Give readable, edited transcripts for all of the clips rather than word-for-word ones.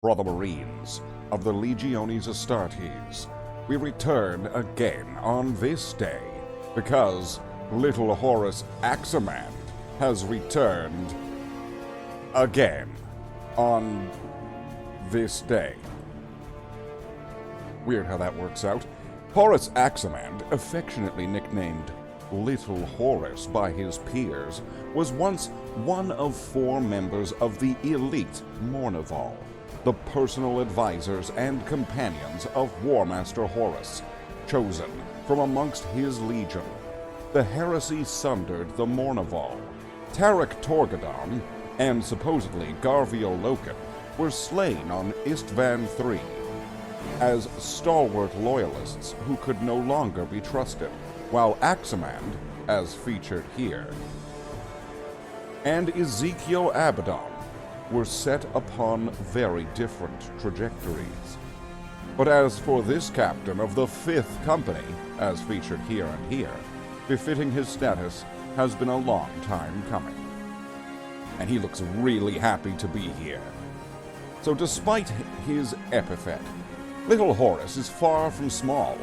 Brother Marines of the Legiones Astartes, we return again on this day because little Horus Aximand has returned again on this day. Weird how that works out. Horus Aximand, affectionately nicknamed Little Horus by his peers, was once one of 4 members of the elite Mournival, the personal advisors and companions of Warmaster Horus, chosen from amongst his legion. The Heresy sundered the Mournival. Tarek Torgadon and supposedly Garvio Loken were slain on Istvan III as stalwart loyalists who could no longer be trusted, while Aximand, as featured here, and Ezekiel Abaddon were set upon very different trajectories. But as for this captain of the 5th Company, as featured here and here, befitting his status, has been a long time coming. And he looks really happy to be here. So despite his epithet, Little Horus is far from small,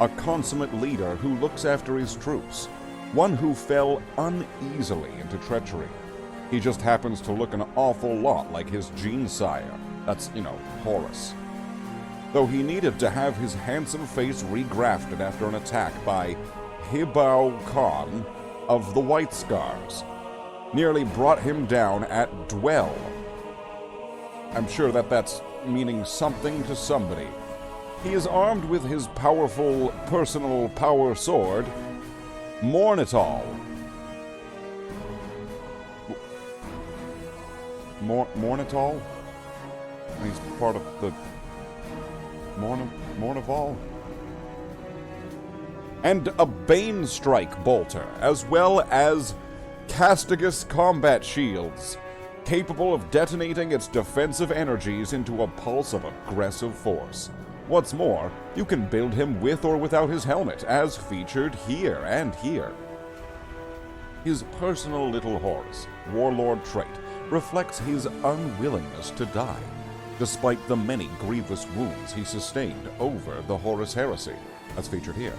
a consummate leader who looks after his troops, one who fell uneasily into treachery. He just happens to look an awful lot like his gene sire, that's, Horus. Though he needed to have his handsome face regrafted after an attack by Hibao Khan of the White Scars, nearly brought him down at Dwell. I'm sure that's meaning something to somebody. He is armed with his powerful personal power sword, Mornital. Mornital? He's part of the Mournival? And a Bane Strike bolter, as well as Castigus combat shields, capable of detonating its defensive energies into a pulse of aggressive force. What's more, you can build him with or without his helmet, as featured here and here. His personal Little Horus warlord trait reflects his unwillingness to die, despite the many grievous wounds he sustained over the Horus Heresy, as featured here.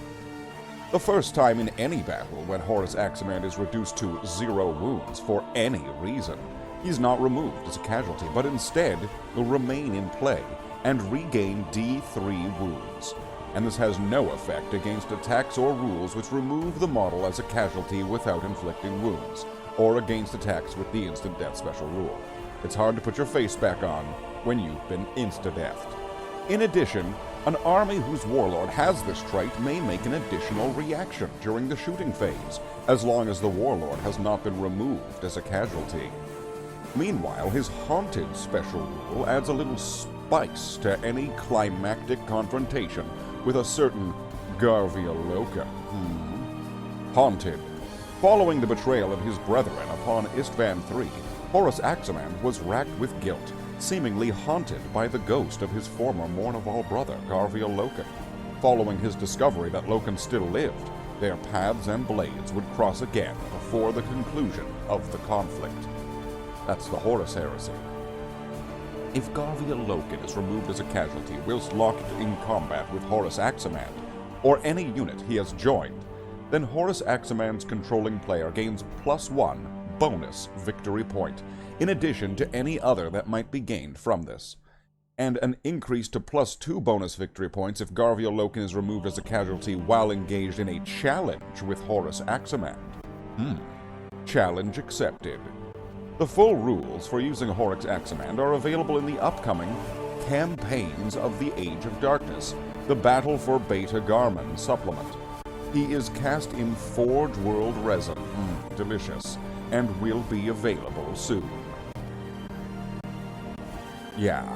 The first time in any battle when Horus Aximand is reduced to 0 wounds for any reason, he's not removed as a casualty, but instead will remain in play and regain D3 wounds. And this has no effect against attacks or rules which remove the model as a casualty without inflicting wounds, or against attacks with the instant death special rule. It's hard to put your face back on when you've been insta-deathed. In addition, an army whose warlord has this trait may make an additional reaction during the shooting phase, as long as the warlord has not been removed as a casualty. Meanwhile, his Haunted special rule adds a little spice to any climactic confrontation with a certain Garvia Loca. Haunted. Following the betrayal of his brethren upon Istvan III, Horus Aximand was racked with guilt, seemingly haunted by the ghost of his former Mournival brother, Garvia Loken. Following his discovery that Loken still lived, their paths and blades would cross again before the conclusion of the conflict. That's the Horus Heresy. If Garvia Loken is removed as a casualty whilst locked in combat with Horus Aximand, or any unit he has joined, then Horus Aximand's controlling player gains +1 bonus victory point, in addition to any other that might be gained from this, and an increase to +2 bonus victory points if Garvia Loken is removed as a casualty while engaged in a challenge with Horus Aximand. Challenge accepted. The full rules for using Horus Aximand are available in the upcoming Campaigns of the Age of Darkness, the Battle for Beta Garman supplement. He is cast in Forge World resin, delicious, and will be available soon. Yeah.